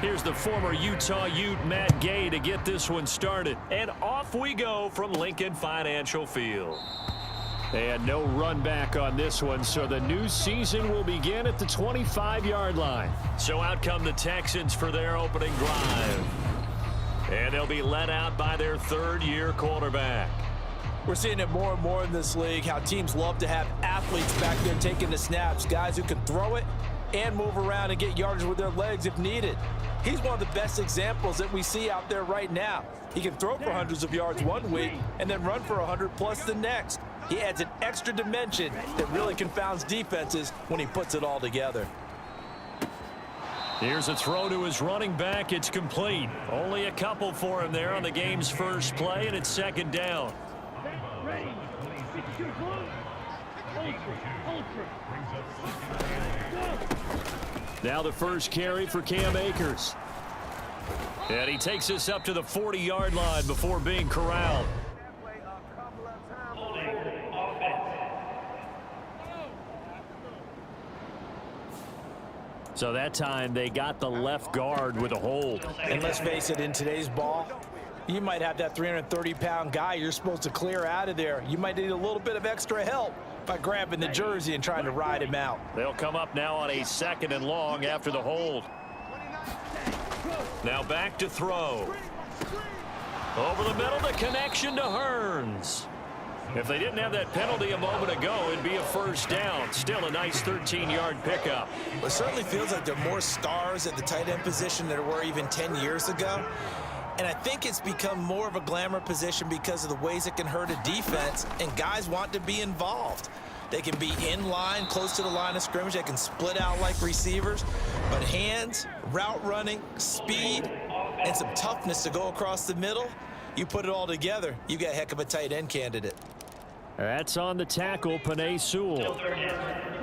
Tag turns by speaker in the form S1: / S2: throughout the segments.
S1: Here's the former Utah Ute Matt Gay to get this one started. And off we go from Lincoln Financial Field. And no run back on this one, so the new season will begin at the 25-yard line. So out come the Texans for their opening drive. And they'll be led out by their third-year quarterback.
S2: We're seeing it more and more in this league, how teams love to have athletes back there taking the snaps, guys who can throw it and move around and get yardage with their legs if needed. He's one of the best examples that we see out there right now. He can throw for hundreds of yards one week and then run for 100+ the next. He adds an extra dimension that really confounds defenses when he puts it all together.
S1: Here's a throw to his running back. It's complete. Only a couple for him there on the game's first play, and it's second down. Now the first carry for Cam Akers. And he takes us up to the 40-yard line before being corralled. So that time they got the left guard with a hold.
S2: And let's face it, in today's ball, you might have that 330-pound guy you're supposed to clear out of there. You might need a little bit of extra help by grabbing the jersey and trying to ride him out.
S1: They'll come up now on a second and long after the hold. Now back to throw. Over the middle, the connection to Hearns. If they didn't have that penalty a moment ago, it'd be a first down. Still a nice 13-yard pickup.
S3: It certainly feels like there are more stars at the tight end position than there were even 10 years ago. And I think it's become more of a glamour position because of the ways it can hurt a defense, and guys want to be involved. They can be in line, close to the line of scrimmage. They can split out like receivers. But hands, route running, speed, and some toughness to go across the middle, you put it all together, you got a heck of a tight end candidate.
S1: That's on the tackle, Penei Sewell.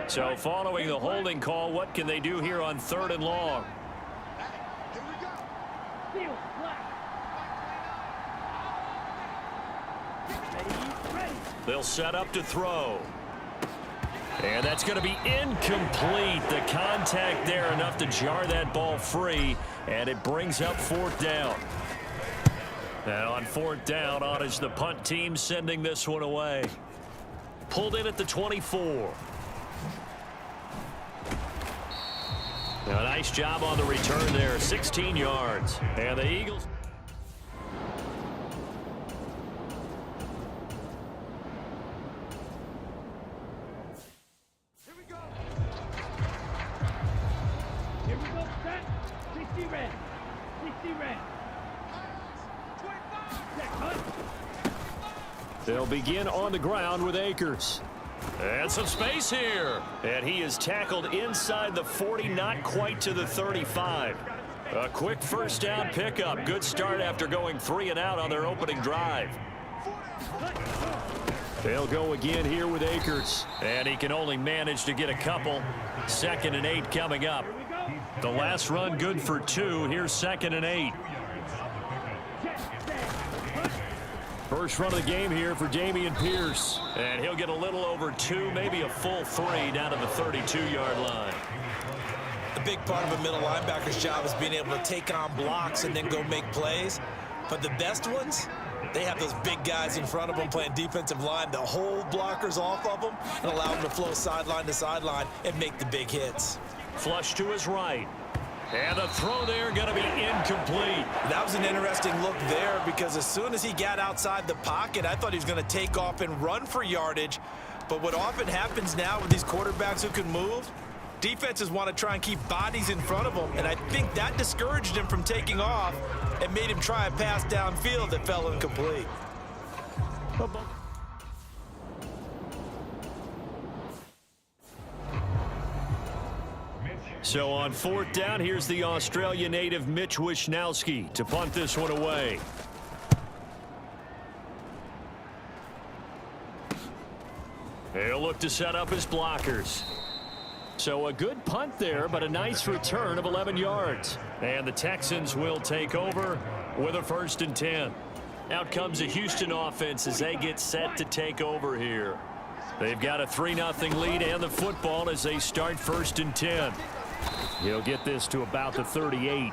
S1: So following the holding call, what can they do here on third and long? They'll set up to throw. And that's going to be incomplete. The contact there enough to jar that ball free, and it brings up fourth down. And on fourth down, on is the punt team sending this one away. Pulled in at the 24. Now, nice job on the return there, 16 yards. And the Eagles... They'll begin on the ground with Akers. And some space here. And he is tackled inside the 40, not quite to the 35. A quick first down pickup. Good start after going 3 and out on their opening drive. They'll go again here with Akers. And he can only manage to get a couple. 2nd and 8 coming up. The last run good for 2. Here's 2nd and 8. First run of the game here for Dameon Pierce. And he'll get a little over 2, maybe a full 3 down to the 32-yard line.
S3: A big part of a middle linebacker's job is being able to take on blocks and then go make plays. But the best ones, they have those big guys in front of them playing defensive line to hold blockers off of them and allow them to flow sideline to sideline and make the big hits.
S1: Flush to his right. And the throw there going to be incomplete.
S3: That was an interesting look there because as soon as he got outside the pocket, I thought he was going to take off and run for yardage. But what often happens now with these quarterbacks who can move, defenses want to try and keep bodies in front of them. And I think that discouraged him from taking off and made him try a pass downfield that fell incomplete.
S1: So on fourth down, here's the Australia native Mitch Wishnowsky to punt this one away. He'll look to set up his blockers. So a good punt there, but a nice return of 11 yards. And the Texans will take over with a 1st and 10. Out comes the Houston offense as they get set to take over here. They've got a 3-0 lead and the football as they start 1st and 10. He'll get this to about the 38.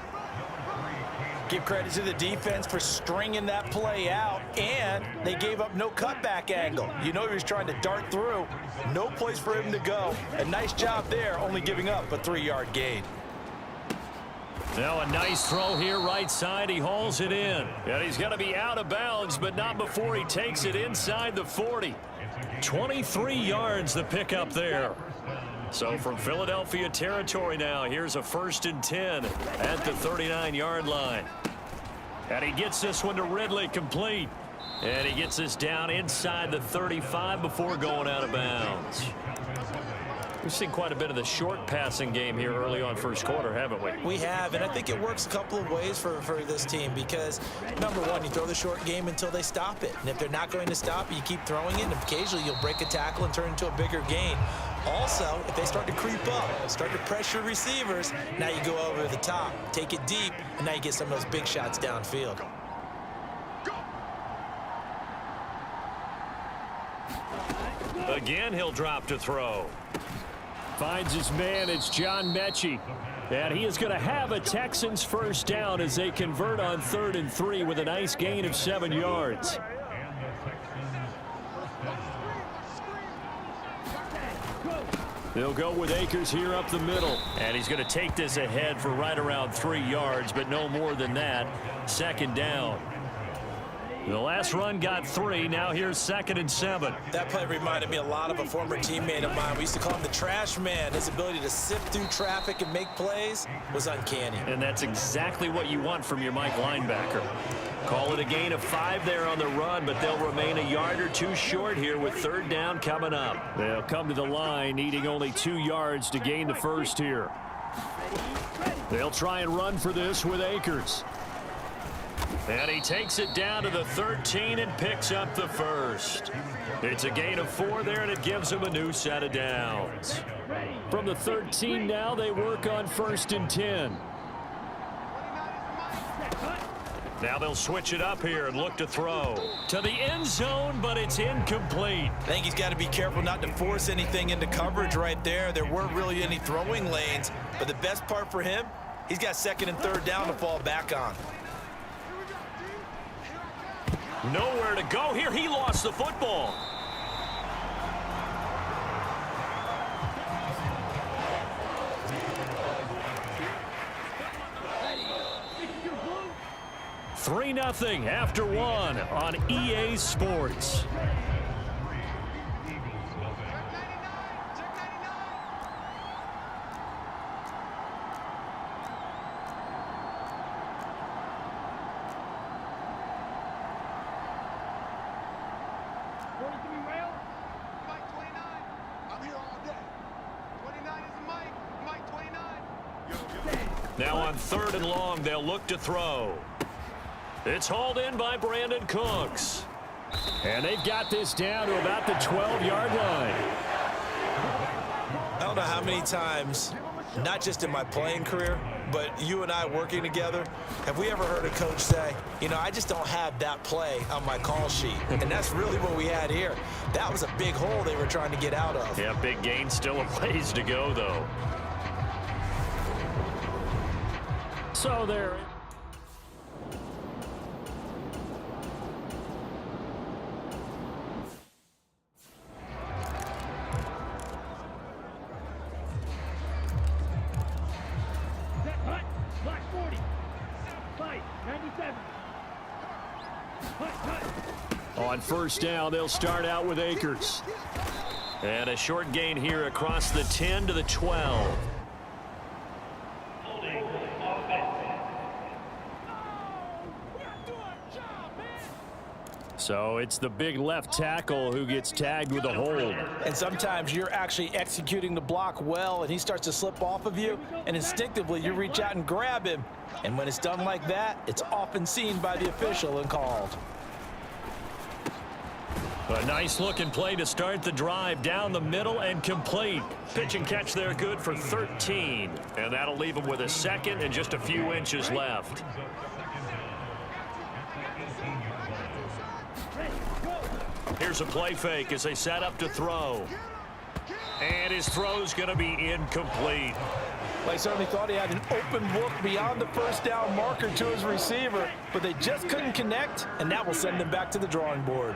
S2: Give credit to the defense for stringing that play out, and they gave up no cutback angle. You know he was trying to dart through. No place for him to go. A nice job there, only giving up a 3-yard gain.
S1: Now a nice throw here right side. He hauls it in. And he's going to be out of bounds, but not before he takes it inside the 40. 23 yards the pickup there. So from Philadelphia territory now, here's a 1st and 10 at the 39-yard line. And he gets this one to Ridley complete. And he gets this down inside the 35 before going out of bounds. We've seen quite a bit of the short passing game here early on first quarter, haven't we?
S3: We have, and I think it works a couple of ways for this team because, number one, you throw the short game until they stop it. And if they're not going to stop it, you keep throwing it, and occasionally you'll break a tackle and turn into a bigger gain. Also, if they start to creep up, start to pressure receivers, now you go over the top, take it deep, and now you get some of those big shots downfield.
S1: Again, he'll drop to throw. Finds his man. It's John Mechie. And he is going to have a Texans first down as they convert on 3rd and 3 with a nice gain of 7 yards. They'll go with Akers here up the middle. And he's going to take this ahead for right around 3 yards, but no more than that. 2nd down. The last run got 3. Now here's 2nd and 7.
S3: That play reminded me a lot of a former teammate of mine. We used to call him the trash man. His ability to sift through traffic and make plays was uncanny.
S1: And that's exactly what you want from your Mike linebacker. Call it a gain of 5 there on the run, but they'll remain a yard or 2 short here with 3rd down coming up. They'll come to the line needing only 2 yards to gain the first here. They'll try and run for this with Akers. And he takes it down to the 13 and picks up the first. It's a gain of 4 there, and it gives him a new set of downs. From the 13 now, they work on 1st and 10. Now they'll switch it up here and look to throw. To the end zone, but it's incomplete.
S3: I think he's got to be careful not to force anything into coverage right there. There weren't really any throwing lanes, but the best part for him, he's got 2nd and 3rd down to fall back on.
S1: Nowhere to go here. He lost the football. Three 3-0 after 1 on EA Sports. Now on 3rd and long, they'll look to throw. It's hauled in by Brandon Cooks. And they've got this down to about the 12-yard line.
S3: I don't know how many times, not just in my playing career, but you and I working together, have we ever heard a coach say, you know, I just don't have that play on my call sheet. And that's really what we had here. That was a big hole they were trying to get out of.
S1: Yeah, big gain, still a ways to go, though. So there.
S4: Black 40. Fight. 97.
S1: On 1st down, they'll start out with Akers. And a short gain here across the 10 to the 12. So it's the big left tackle who gets tagged with a hold.
S2: And sometimes you're actually executing the block well, and he starts to slip off of you, and instinctively you reach out and grab him. And when it's done like that, it's often seen by the official and called.
S1: A nice looking play to start the drive down the middle and complete. Pitch and catch there good for 13. And that'll leave him with a 2nd and just a few inches left. Here's a play fake as they set up to throw. And his throw's going to be incomplete.
S2: Well, he certainly thought he had an open look beyond the first down marker to his receiver, but they just couldn't connect, and that will send them back to the drawing board.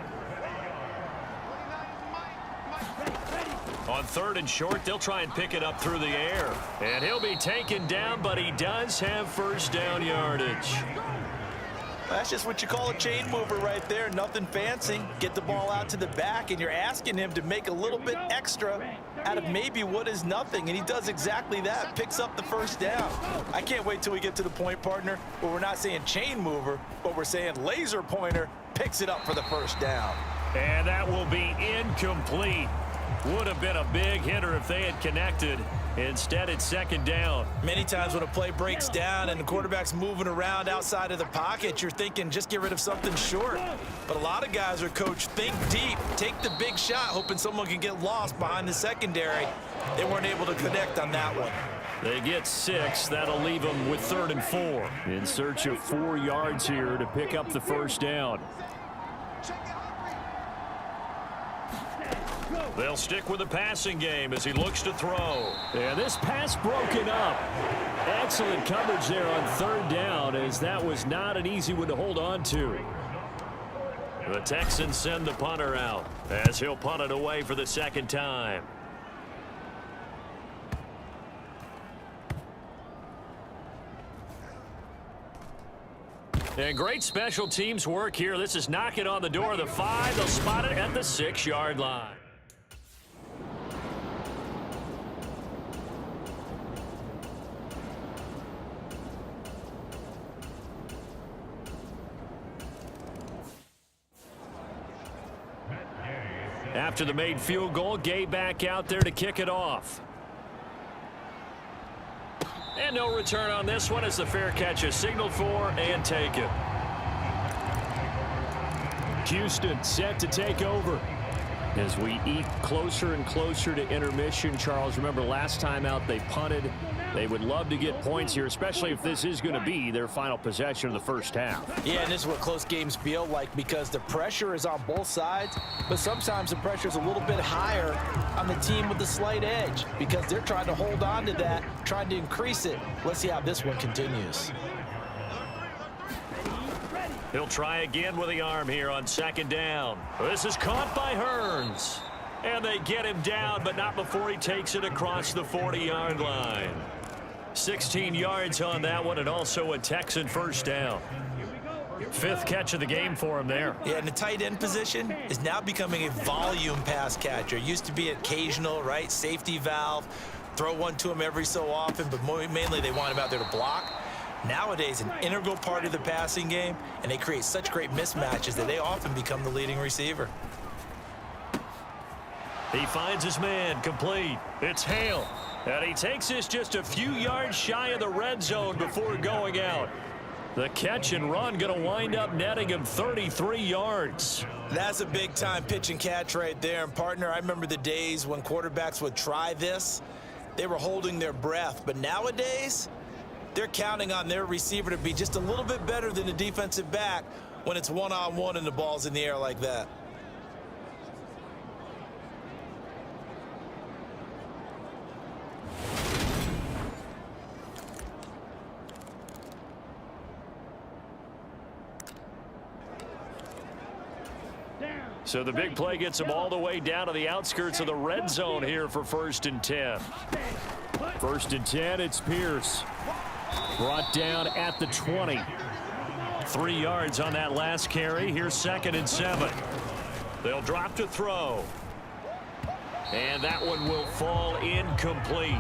S1: On 3rd and short, they'll try and pick it up through the air. And he'll be taken down, but he does have first down yardage.
S3: That's just what you call a chain mover right there. Nothing fancy. Get the ball out to the back, and you're asking him to make a little bit extra out of maybe what is nothing, and he does exactly that. Picks up the first down. I can't wait till we get to the point, partner, where we're not saying chain mover, but we're saying laser pointer picks it up for the first down.
S1: And that will be incomplete. Would have been a big hitter if they had connected. Instead, it's 2nd down.
S3: Many times when a play breaks down and the quarterback's moving around outside of the pocket, you're thinking just get rid of something short. But a lot of guys are coached, think deep, take the big shot, hoping someone can get lost behind the secondary. They weren't able to connect on that one.
S1: They get 6. That'll leave them with 3rd and 4. In search of 4 yards here to pick up the first down. They'll stick with the passing game as he looks to throw. And this pass broken up. Excellent coverage there on 3rd down, as that was not an easy one to hold on to. The Texans send the punter out as he'll punt it away for the 2nd time. And great special teams work here. This is knocking on the door of the 5. They'll spot it at the 6-yard line. After the made field goal, Gay back out there to kick it off. And no return on this one as the fair catch is signaled for and taken. Houston set to take over. As we eat closer and closer to intermission, Charles, remember last time out they punted. They would love to get points here, especially if this is going to be their final possession of the first half.
S2: Yeah, and this is what close games feel like because the pressure is on both sides, but sometimes the pressure is a little bit higher on the team with the slight edge because they're trying to hold on to that, trying to increase it. Let's see how this one continues.
S1: He'll try again with the arm here on 2nd down. This is caught by Hearns. And they get him down, but not before he takes it across the 40-yard line. 16 yards on that one, and also a Texan first down. 5th catch of the game for him there.
S3: Yeah, and the tight end position is now becoming a volume pass catcher. It used to be occasional, right? Safety valve, throw one to him every so often, but mainly they want him out there to block. Nowadays, an integral part of the passing game, and they create such great mismatches that they often become the leading receiver.
S1: He finds his man, complete. It's Hale. And he takes this just a few yards shy of the red zone before going out. The catch and run going to wind up netting him 33 yards.
S3: That's a big-time pitch and catch right there. And, partner, I remember the days when quarterbacks would try this. They were holding their breath. But nowadays, they're counting on their receiver to be just a little bit better than the defensive back when it's one-on-one and the ball's in the air like that.
S1: So the big play gets him all the way down to the outskirts of the red zone here for 1st and 10. 1st and 10, it's Pierce. Brought down at the 20. 3 yards on that last carry. Here's 2nd and 7. They'll drop to throw. And that one will fall incomplete.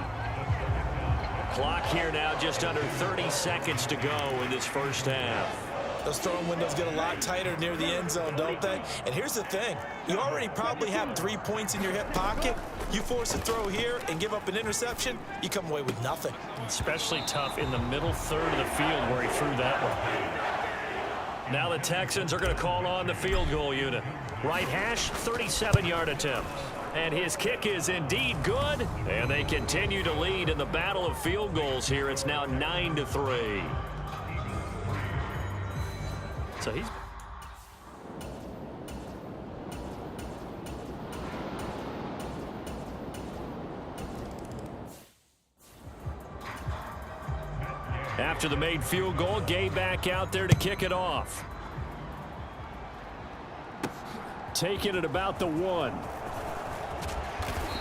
S1: Clock here now just under 30 seconds to go in this first half.
S3: Those throwing windows get a lot tighter near the end zone, don't they? And here's the thing. You already probably have 3 points in your hip pocket. You force a throw here and give up an interception, you come away with nothing.
S1: Especially tough in the middle third of the field where he threw that one. Now the Texans are going to call on the field goal unit. Right hash, 37-yard attempt. And his kick is indeed good. And they continue to lead in the battle of field goals here. It's now 9-3. So he's... After the made field goal, Gay back out there to kick it off. Taking it about the 1.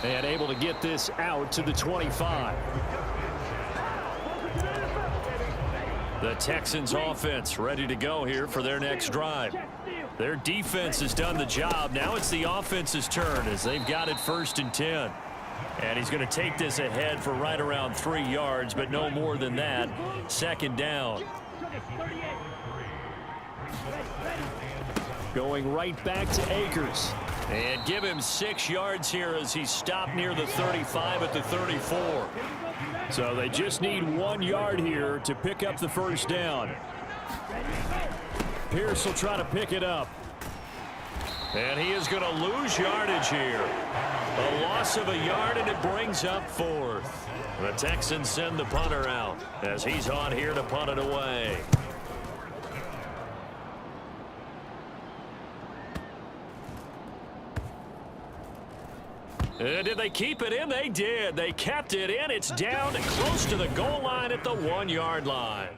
S1: And able to get this out to the 25. The Texans offense ready to go here for their next drive. Their defense has done the job. Now it's the offense's turn as they've got it 1st and 10. And he's going to take this ahead for right around 3 yards, but no more than that. 2nd down. Going right back to Akers. And give him 6 yards here as he stopped near the 35 at the 34. So they just need 1 yard here to pick up the 1st down. Pierce will try to pick it up. And he is going to lose yardage here. A loss of a yard, and it brings up 4th. The Texans send the punter out as he's on here to punt it away. Did they keep it in? They did. They kept it in. It's down and close to the goal line at the 1 yard line.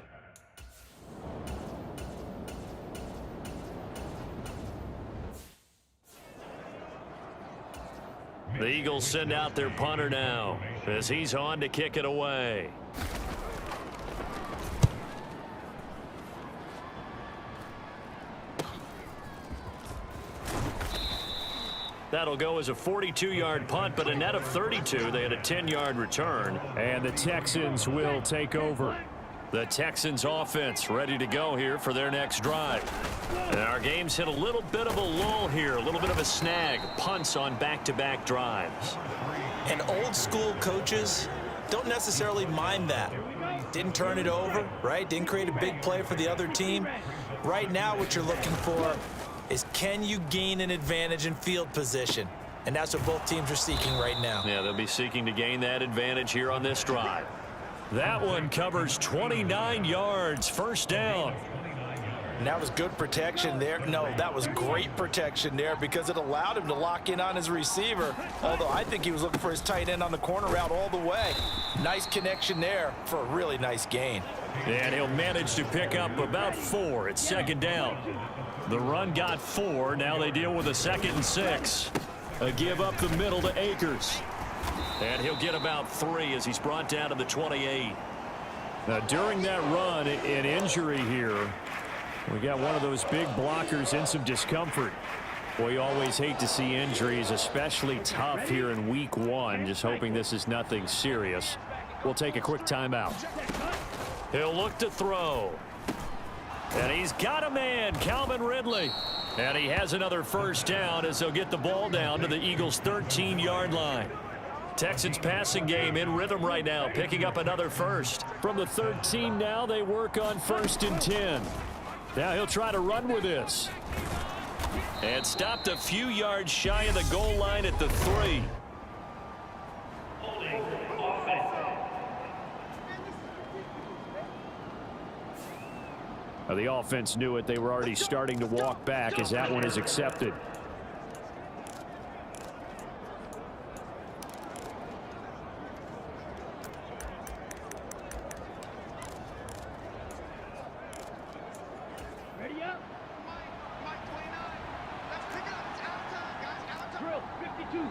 S1: The Eagles send out their punter now as he's on to kick it away. That'll go as a 42-yard punt, but a net of 32. They had a 10-yard return. And the Texans will take over. The Texans offense ready to go here for their next drive. And our game's hit a little bit of a lull here, a little bit of a snag. Punts on back-to-back drives.
S3: And old school coaches don't necessarily mind that. Didn't turn it over, right? Didn't create a big play for the other team. Right now what you're looking for is, can you gain an advantage in field position? And that's what both teams are seeking right now.
S1: Yeah, they'll be seeking to gain that advantage here on this drive. That one covers 29 yards, 1st down.
S3: And that was good protection there. No, that was great protection there because it allowed him to lock in on his receiver. Although I think he was looking for his tight end on the corner route all the way. Nice connection there for a really nice gain.
S1: And he'll manage to pick up about 4. It's 2nd down. The run got 4. Now they deal with a 2nd and 6. A give up the middle to Akers. And he'll get about 3 as he's brought down to the 28. Now, during that run, an injury here. We got one of those big blockers in some discomfort. Boy, you always hate to see injuries, especially tough here in week 1. Just hoping this is nothing serious. We'll take a quick timeout. He'll look to throw. And he's got a man, Calvin Ridley. And he has another 1st down as they'll get the ball down to the Eagles' 13-yard line. Texans passing game in rhythm right now, picking up another 1st. From the 13 now, they work on 1st and 10. Now he'll try to run with this. And stopped a few yards shy of the goal line at the 3. The offense knew it. They were already starting to walk back as that one is accepted.
S4: Ready up? Mike 29. Let's pick it up. It's out time, guys. Out time. Drill 52.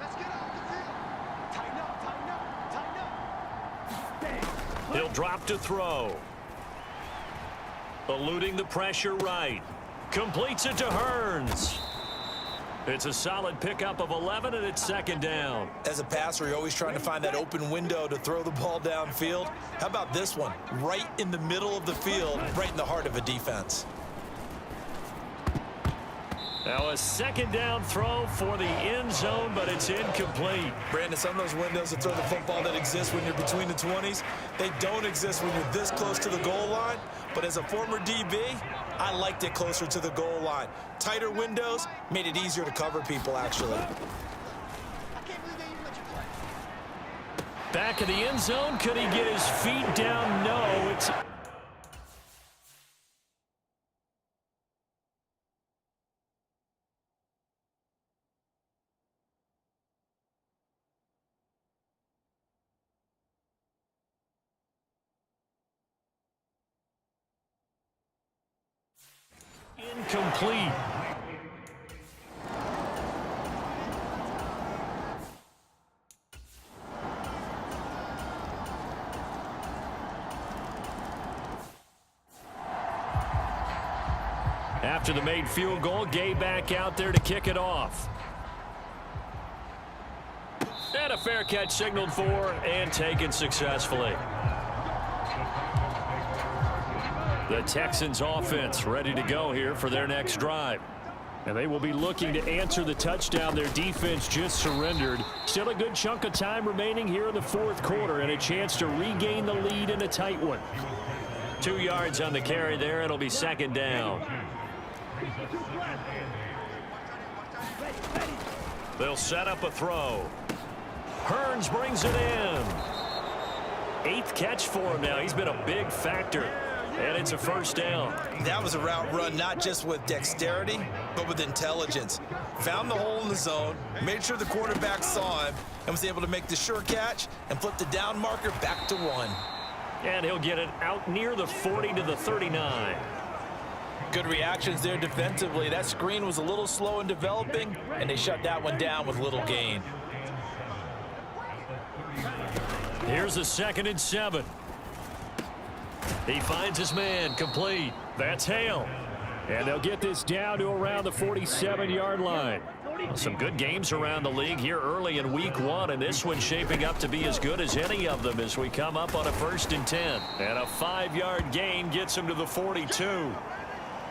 S4: Let's get off the field. Tighten up, tighten up, tighten up.
S1: He'll drop to throw. Eluding the pressure right. Completes it to Hearns. It's a solid pickup of 11, and it's 2nd down.
S3: As a passer, you're always trying to find that open window to throw the ball downfield. How about this one? Right in the middle of the field, right in the heart of a defense.
S1: Now a 2nd down throw for the end zone, but it's incomplete.
S3: Brandon, some of those windows to throw the football that exist when you're between the 20s, they don't exist when you're this close to the goal line. But as a former DB, I liked it closer to the goal line. Tighter windows made it easier to cover people, actually.
S1: Back of the end zone. Could he get his feet down? No. It's Incomplete. After the made field goal, Gay back out there to kick it off. And a fair catch signaled for and taken successfully. The Texans offense ready to go here for their next drive. And they will be looking to answer the touchdown their defense just surrendered. Still a good chunk of time remaining here in the fourth quarter and a chance to regain the lead in a tight one. 2 yards on the carry there. It'll be second down. They'll set up a throw. Hearns brings it in. 8th catch for him now. He's been a big factor. And it's a first down.
S3: That was a route run not just with dexterity, but with intelligence. Found the hole in the zone, made sure the quarterback saw him, and was able to make the sure catch and flip the down marker back to 1.
S1: And he'll get it out near the 40 to the 39.
S2: Good reactions there defensively. That screen was a little slow in developing, and they shut that one down with little gain.
S1: Here's a 2nd and 7. He finds his man, complete. That's Hale. And they'll get this down to around the 47-yard line. Some good games around the league here early in week 1, and this one's shaping up to be as good as any of them as we come up on a 1st and 10. And a 5-yard gain gets him to the 42.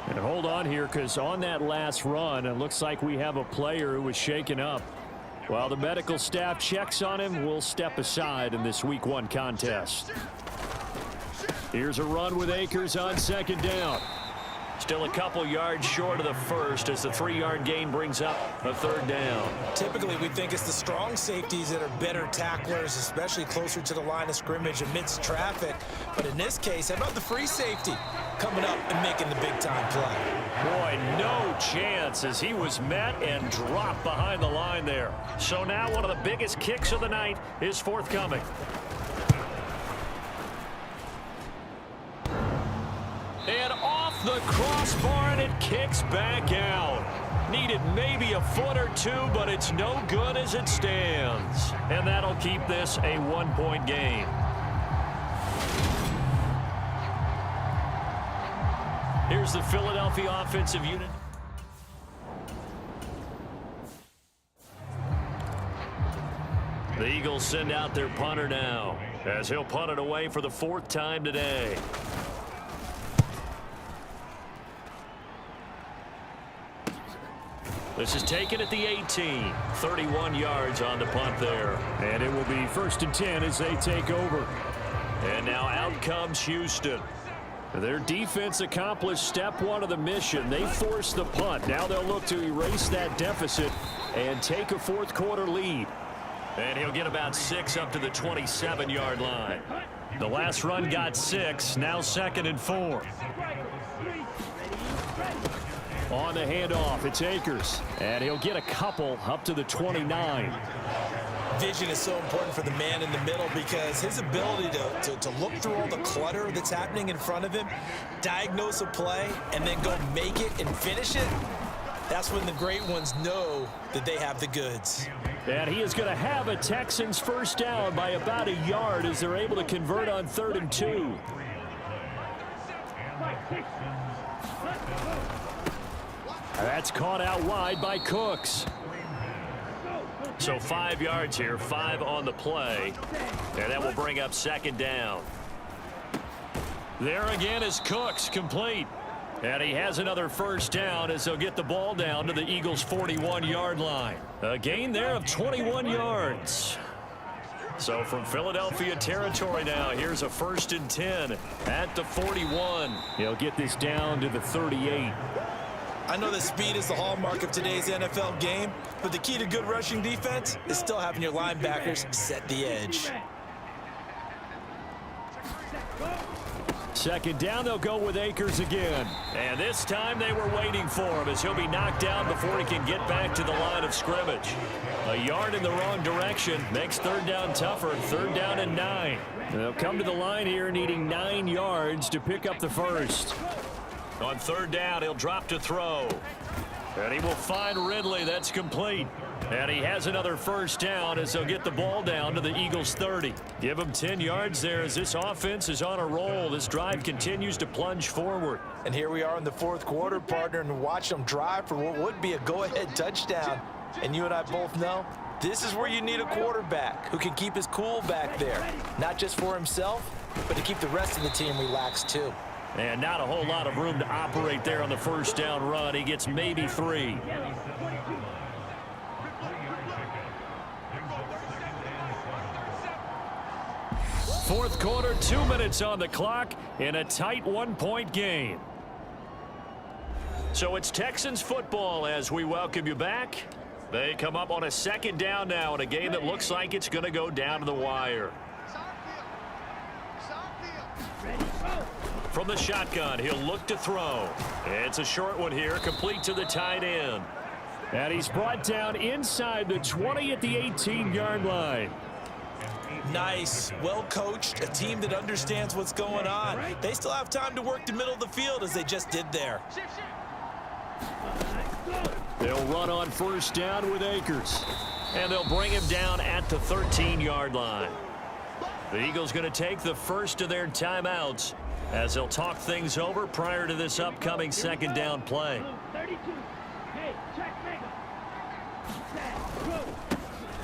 S1: And hold on here, because on that last run, it looks like we have a player who was shaken up. While the medical staff checks on him, we'll step aside in this week 1 contest. Here's a run with Akers on 2nd down. Still a couple yards short of the first as the 3-yard gain brings up a 3rd down.
S3: Typically, we think it's the strong safeties that are better tacklers, especially closer to the line of scrimmage amidst traffic. But in this case, how about the free safety coming up and making the big-time play?
S1: Boy, no chance as he was met and dropped behind the line there. So now one of the biggest kicks of the night is forthcoming. And off the crossbar, and it kicks back out. Needed maybe a foot or 2, but it's no good as it stands. And that'll keep this a 1-point game. Here's the Philadelphia offensive unit. The Eagles send out their punter now, as he'll punt it away for the 4th time today. This is taken at the 18. 31 yards on the punt there. And it will be 1st and 10 as they take over. And now out comes Houston. Their defense accomplished step 1 of the mission. They forced the punt. Now they'll look to erase that deficit and take a 4th quarter lead. And he'll get about 6 up to the 27-yard line. The last run got 6. Now 2nd and 4. On the handoff, it's Akers. And he'll get a couple up to the 29.
S3: Vision is so important for the man in the middle because his ability to look through all the clutter that's happening in front of him, diagnose a play, and then go make it and finish it, that's when the great ones know that they have the goods.
S1: And he is going to have a Texans first down by about a yard as they're able to convert on 3rd and 2. That's caught out wide by Cooks. So 5 yards here, 5 on the play. And that will bring up 2nd down. There again is Cooks, complete. And he has another first down as they'll get the ball down to the Eagles' 41-yard line. A gain there of 21 yards. So from Philadelphia territory now, here's a 1st and 10 at the 41. He'll get this down to the 38.
S3: I know that speed is the hallmark of today's NFL game, but the key to good rushing defense is still having your linebackers set the edge.
S1: 2nd down, they'll go with Akers again. And this time they were waiting for him as he'll be knocked down before he can get back to the line of scrimmage. A yard in the wrong direction makes 3rd down tougher. 3rd down and 9. They'll come to the line here needing 9 yards to pick up the first. On third down, he'll drop to throw. And he will find Ridley. That's complete. And he has another first down as they'll get the ball down to the Eagles' 30. Give him 10 yards there as this offense is on a roll. This drive continues to plunge forward.
S2: And here we are in the fourth quarter, partner, and watch them drive for what would be a go-ahead touchdown. And you and I both know this is where you need a quarterback who can keep his cool back there, not just for himself, but to keep the rest of the team relaxed too.
S1: And not a whole lot of room to operate there on the first down run. He gets maybe 3. Fourth quarter, 2 minutes on the clock in a tight 1-point game. So it's Texans football as we welcome you back. They come up on a second down now in a game that looks like it's going to go down to the wire. From the shotgun, he'll look to throw. It's a short one here, complete to the tight end. And he's brought down inside the 20 at the 18-yard line.
S2: Nice, well coached, a team that understands what's going on. They still have time to work the middle of the field as they just did there.
S1: They'll run on first down with Akers. And they'll bring him down at the 13-yard line. The Eagles going to take the first of their timeouts as they'll talk things over prior to this upcoming second down play.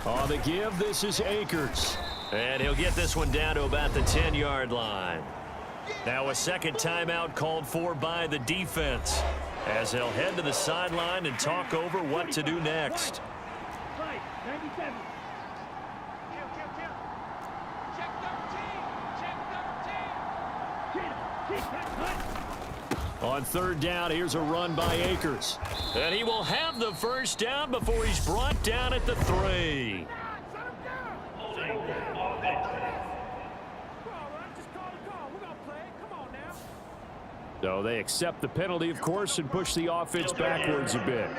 S1: On the give, this is Akers. And he'll get this one down to about the 10-yard line. Now a second timeout called for by the defense as they'll head to the sideline and talk over what to do next. On third down, here's a run by Akers. And he will have the first down before he's brought down at the 3. So they accept the penalty, of course, and push the offense backwards a bit.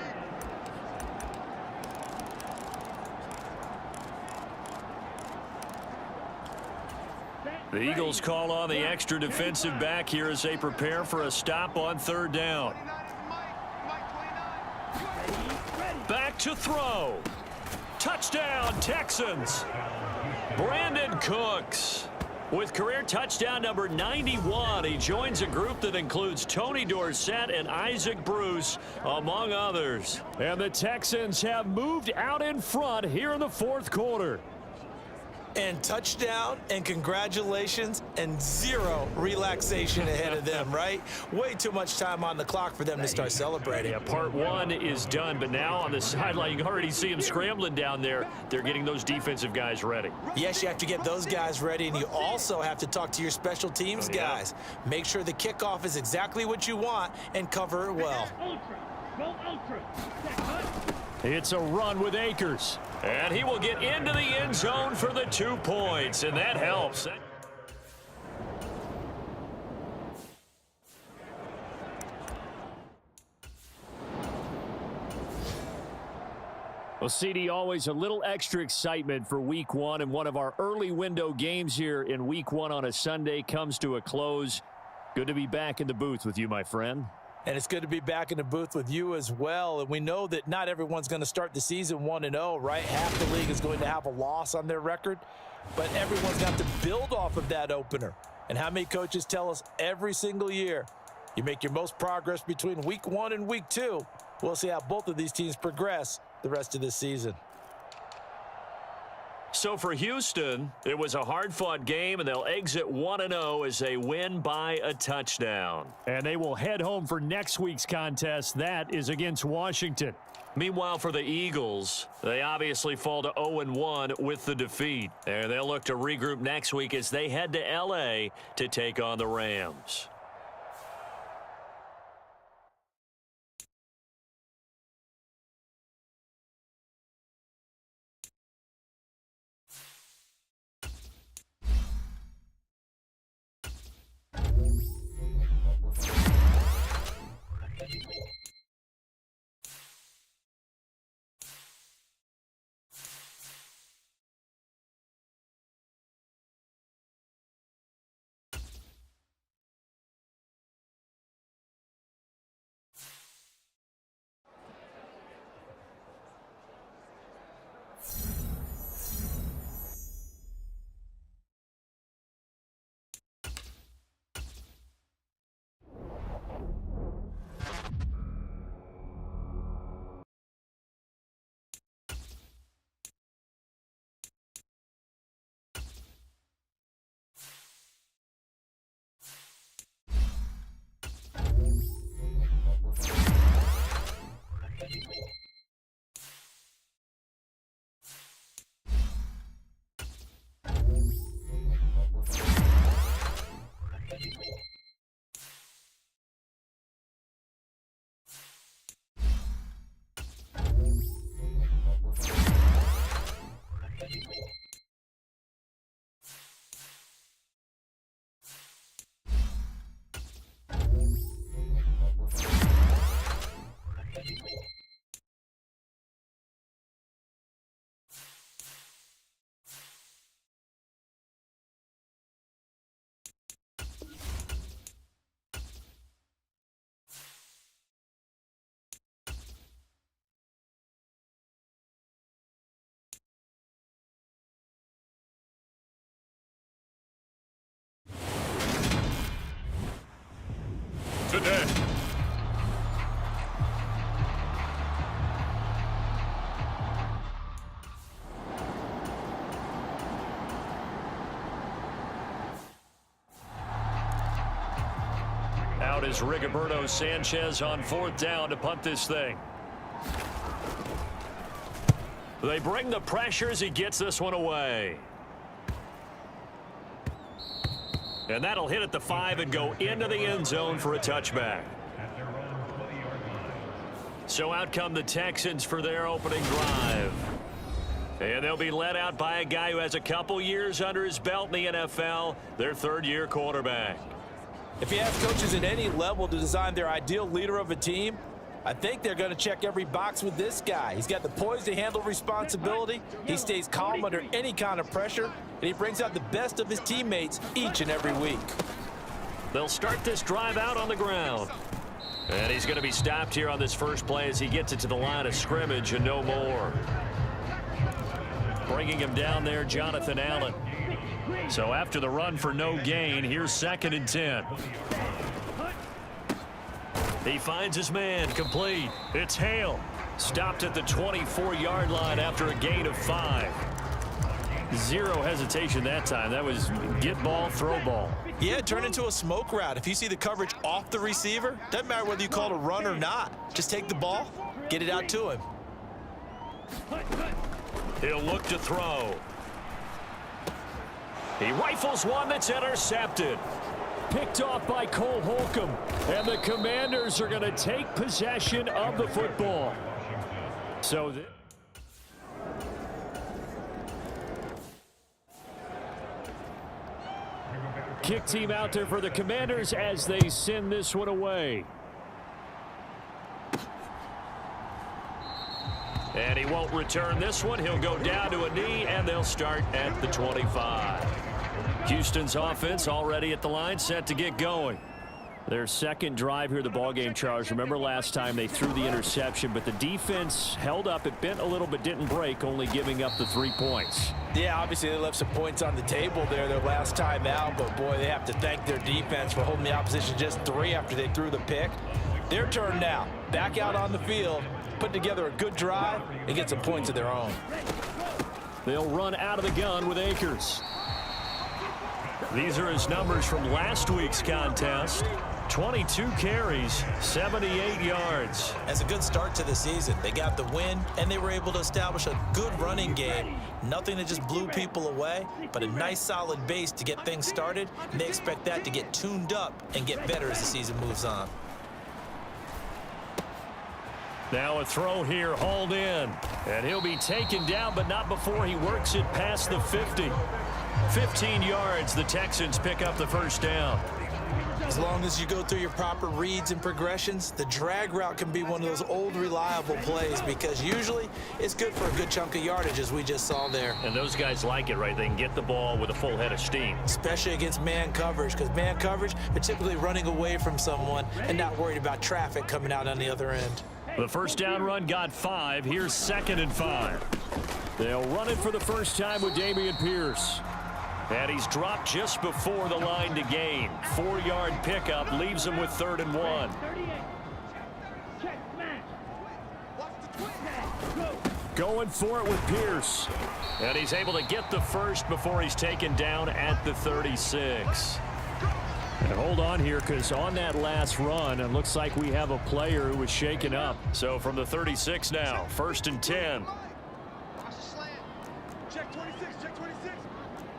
S1: The Eagles call on the extra defensive back here as they prepare for a stop on third down. Back to throw. Touchdown, Texans. Brandon Cooks with career touchdown number 91. He joins a group that includes Tony Dorsett and Isaac Bruce, among others. And the Texans have moved out in front here in the fourth quarter.
S2: And touchdown and congratulations and zero relaxation ahead of them, right? Way too much time on the clock for them to start celebrating.
S1: Yeah, part one is done, but now on the sideline, you can already see them scrambling down there. They're getting those defensive guys ready.
S2: Yes, you have to get those guys ready, and you also have to talk to your special teams guys. Make sure the kickoff is exactly what you want and cover it well.
S1: It's a run with Akers. And he will get into the end zone for the 2 points, and that helps. Well, CD, always a little extra excitement for week one, and one of our early window games here in week one on a Sunday comes to a close. Good to be back in the booth with you, my friend.
S2: And it's good to be back in the booth with you as well. And we know that not everyone's going to start the season 1-0, right? Half the league is going to have a loss on their record. But everyone's got to build off of that opener. And how many coaches tell us every single year, you make your most progress between week 1 and week 2. We'll see how both of these teams progress the rest of this season.
S1: So for Houston, it was a hard-fought game, and they'll exit 1-0 as they win by a touchdown. And they will head home for next week's contest. That is against Washington. Meanwhile, for the Eagles, they obviously fall to 0-1 with the defeat. And they'll look to regroup next week as they head to L.A. to take on the Rams.
S5: today.
S1: Out is Rigoberto Sanchez on 4th down to punt this thing. They bring the pressure as he gets this one away. And that'll hit at the 5 and go into the end zone for a touchback. So out come the Texans for their opening drive. And they'll be led out by a guy who has a couple years under his belt in the NFL, their 3rd-year quarterback.
S2: If you ask coaches at any level to design their ideal leader of a team, I think they're going to check every box with this guy. He's got the poise to handle responsibility. He stays calm under any kind of pressure, and he brings out the best of his teammates each and every week.
S1: They'll start this drive out on the ground. And he's going to be stopped here on this first play as he gets it to the line of scrimmage and no more. Bringing him down there, Jonathan Allen. So after the run for no gain, here's 2nd and 10. He finds his man, complete. It's Hale. Stopped at the 24-yard line after a gain of 5. Zero hesitation that time. That was get ball, throw ball.
S3: Yeah, it turned into a smoke route. If you see the coverage off the receiver, doesn't matter whether you call it a run or not. Just take the ball, get it out to him.
S1: He'll look to throw. He rifles one that's intercepted. Picked off by Cole Holcomb. And the Commanders are going to take possession of the football. So kick team out there for the Commanders as they send this one away. And he won't return this one. He'll go down to a knee, and they'll start at the 25. Houston's offense already at the line, set to get going. Their 2nd drive here, the ballgame, Charles. Remember last time they threw the interception, but the defense held up. It bent a little but didn't break, only giving up the 3 points.
S2: Yeah, obviously they left some points on the table there their last time out, but boy, they have to thank their defense for holding the opposition just 3 after they threw the pick. Their turn now. Back out on the field, put together a good drive, and get some points of their own.
S1: They'll run out of the gun with Akers. These are his numbers from last week's contest. 22 carries, 78 yards.
S3: That's a good start to the season. They got the win, and they were able to establish a good running game. Nothing that just blew people away, but a nice solid base to get things started, and they expect that to get tuned up and get better as the season moves on.
S1: Now a throw here, hauled in. And he'll be taken down, but not before he works it past the 50. 15 yards, the Texans pick up the first down.
S3: As long as you go through your proper reads and progressions, the drag route can be one of those old reliable plays because usually it's good for a good chunk of yardage, as we just saw there.
S1: And those guys like it, right? They can get the ball with a full head of steam.
S3: Especially against man coverage, because man coverage, they're typically running away from someone and not worried about traffic coming out on the other end.
S1: The first down run got 5. Here's 2nd and 5. They'll run it for the first time with Dameon Pierce. And he's dropped just before the line to gain. 4-yard pickup leaves him with 3rd and 1. Going for it with Pierce. And he's able to get the first before he's taken down at the 36. And hold on here, because on that last run, it looks like we have a player who was shaken up. So from the 36 now, 1st and 10.
S4: Watch the slant. Check 26, check 26.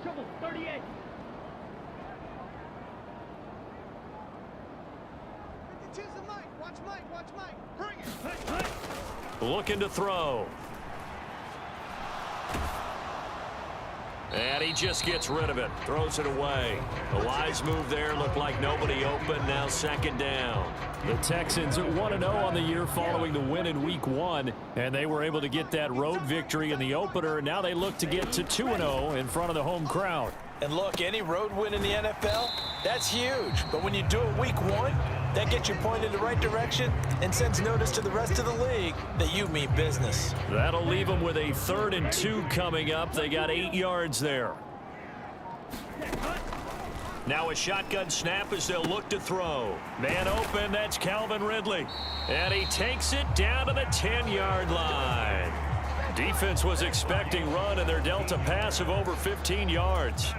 S4: Trouble, 38. 52's the Mike. Watch Mike. Bring it.
S1: Looking to throw. And he just gets rid of it. Throws it away. A wise move there. Looked like nobody open. Now 2nd down. The Texans at 1-0 on the year following the win in Week 1. And they were able to get that road victory in the opener. And now they look to get to 2-0 in front of the home crowd.
S2: And look, any road win in the NFL, that's huge. But when you do it Week 1, that gets you pointed in the right direction and sends notice to the rest of the league that you mean business.
S1: That'll leave them with a 3rd and 2 coming up. They got 8 yards there. Now a shotgun snap as they'll look to throw. Man open, that's Calvin Ridley. And he takes it down to the 10-yard line. Defense was expecting run, and they're dealt a pass of over 15 yards.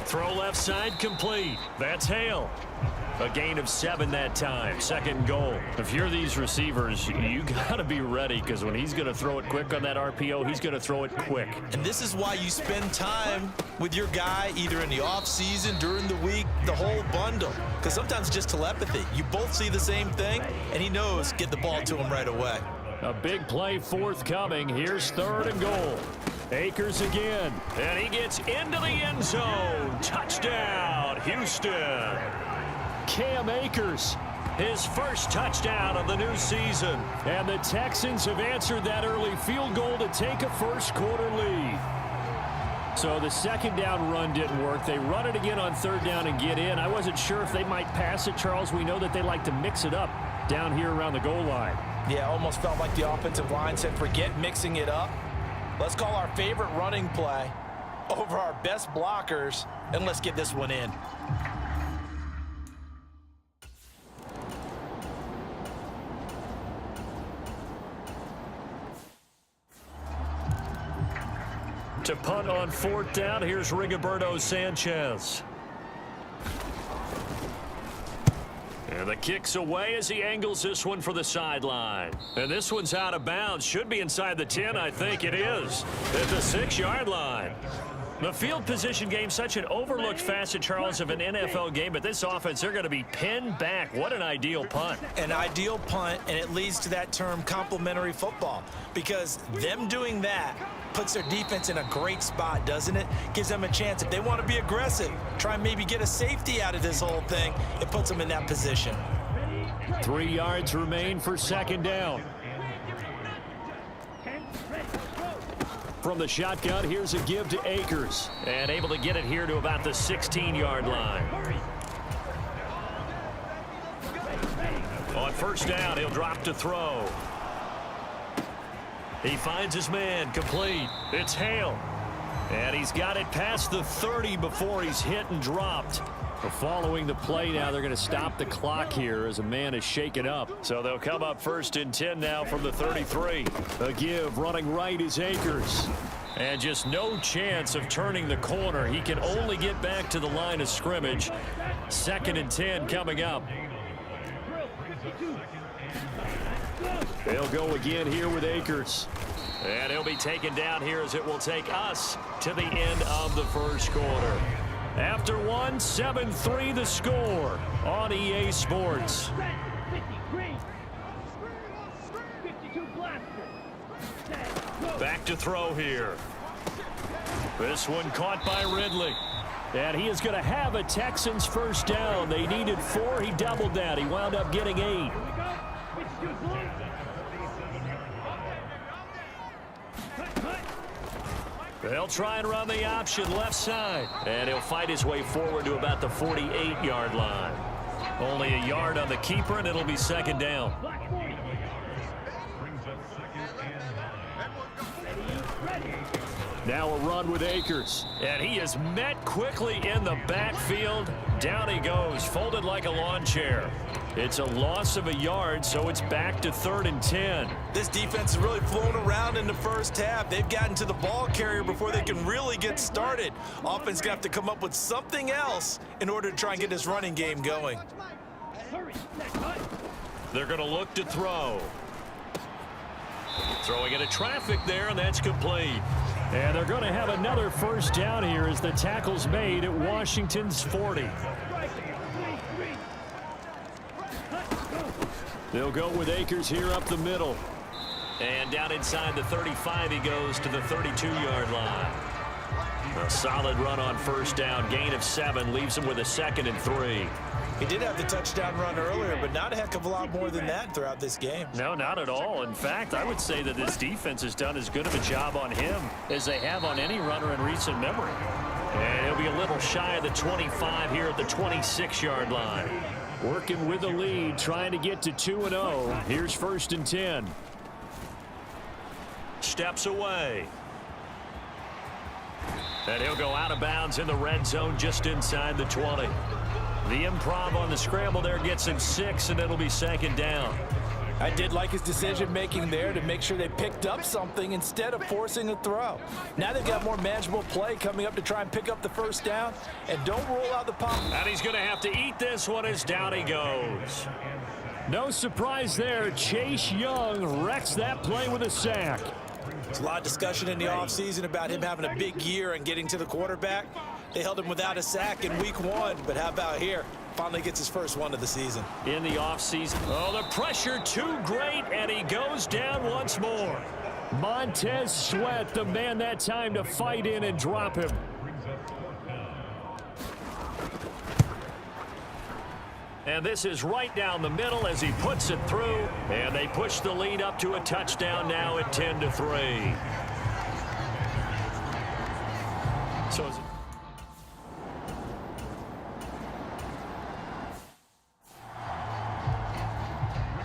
S1: Throw left side complete. That's Hale. A gain of 7 that time. Second goal. If you're these receivers, you got to be ready, because when he's going to throw it quick on that RPO, he's going to throw it quick.
S3: And this is why you spend time with your guy either in the offseason, during the week, the whole bundle. Because sometimes it's just telepathy. You both see the same thing, and he knows get the ball to him right away.
S1: A big play forthcoming. Here's 3rd and goal. Akers again, and he gets into the end zone. Touchdown, Houston. Cam Akers, his first touchdown of the new season. And the Texans have answered that early field goal to take a first-quarter lead. So the second down run didn't work. They run it again on 3rd down and get in. I wasn't sure if they might pass it, Charles. We know that they like to mix it up down here around the goal line.
S2: Yeah, almost felt like the offensive line said, forget mixing it up. Let's call our favorite running play over our best blockers, and let's get this one in.
S1: To punt on 4th down, here's Rigoberto Sanchez. And the kick's away as he angles this one for the sideline. And this one's out of bounds. Should be inside the 10, I think it is. At the 6-yard line. The field position game, such an overlooked facet, Charles, of an NFL game. But this offense, they're going to be pinned back. What an ideal punt.
S3: An ideal punt, and it leads to that term complementary football. Because them doing that puts their defense in a great spot, doesn't it? Gives them a chance. If they want to be aggressive, try and maybe get a safety out of this whole thing, it puts them in that position.
S1: 3 yards remain for 2nd down. From the shotgun, here's a give to Akers. And able to get it here to about the 16-yard line. On 1st down, he'll drop to throw. He finds his man, complete. It's Hale. And he's got it past the 30 before he's hit and dropped. Following the play now, they're going to stop the clock here as a man is shaken up. So they'll come up 1st and 10 now from the 33. A give, running right is Akers. And just no chance of turning the corner. He can only get back to the line of scrimmage. 2nd and 10 coming up. They'll go again here with Akers. And he'll be taken down here as it will take us to the end of the 1st quarter. After 1, 7-3 the score on EA Sports. Back to throw here. This one caught by Ridley. And he is going to have a Texans first down. They needed 4. He doubled that. He wound up getting 8. They'll try and run the option left side. And he'll fight his way forward to about the 48-yard line. Only a yard on the keeper, and it'll be 2nd down. Now a run with Akers. And he is met quickly in the backfield. Down he goes, folded like a lawn chair. It's a loss of a yard, so it's back to 3rd and 10.
S3: This defense has really flown around in the first half. They've gotten to the ball carrier before they can really get started. Offense going to have to come up with something else in order to try and get this running game going.
S1: They're going to look to throw. Throwing into traffic there, and that's complete. And they're going to have another first down here as the tackle's made at Washington's 40. They'll go with Akers here up the middle. And down inside the 35 he goes to the 32-yard line. A solid run on 1st down. Gain of 7 leaves him with a 2nd and 3.
S3: He did have the touchdown run earlier, but not a heck of a lot more than that throughout this game.
S1: No, not at all. In fact, I would say that this defense has done as good of a job on him as they have on any runner in recent memory. And he'll be a little shy of the 25 here at the 26-yard line. Working with the lead, trying to get to 2-0. Here's 1st and 10. steps away. And he'll go out of bounds in the red zone just inside the 20. The improv on the scramble there gets him 6, and it'll be second down.
S2: I did like his decision-making there to make sure they picked up something instead of forcing a throw. Now they've got more manageable play coming up to try and pick up the first down, and don't roll out the pocket.
S1: And he's going to have to eat this one as down he goes. No surprise there. Chase Young wrecks that play with a sack.
S3: There's a lot of discussion in the offseason about him having a big year and getting to the quarterback. They held him without a sack in week 1, but how about here? Finally gets his first one of the season.
S1: In the offseason. Oh, the pressure too great, and he goes down once more. Montez Sweat, the man that time to fight in and drop him. And this is right down the middle as he puts it through, and they push the lead up to a touchdown now at 10-3. So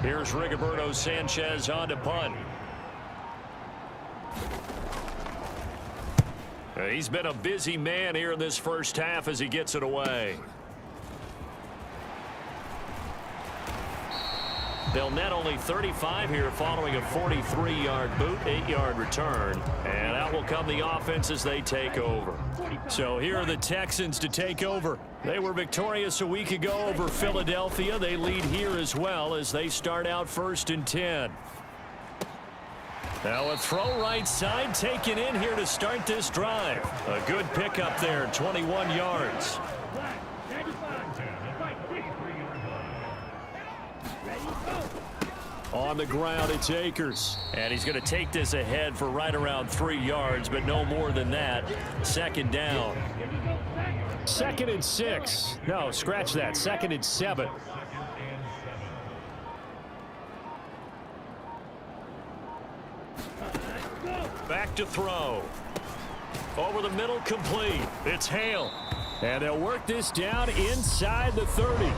S1: here's Rigoberto Sanchez on to punt. He's been a busy man here in this first half as he gets it away. They'll net only 35 here following a 43-yard boot, 8-yard return. And out will come the offense as they take over. So here are the Texans to take over. They were victorious a week ago over Philadelphia. They lead here as well as they start out 1st and 10. Now a throw right side taken in here to start this drive. A good pickup there, 21 yards. On the ground, it's Akers. And he's going to take this ahead for right around 3 yards, but no more than that. Second down. 2nd and 6. No, scratch that. 2nd and 7. Back to throw. Over the middle, complete. It's Hale. And they'll work this down inside the 30.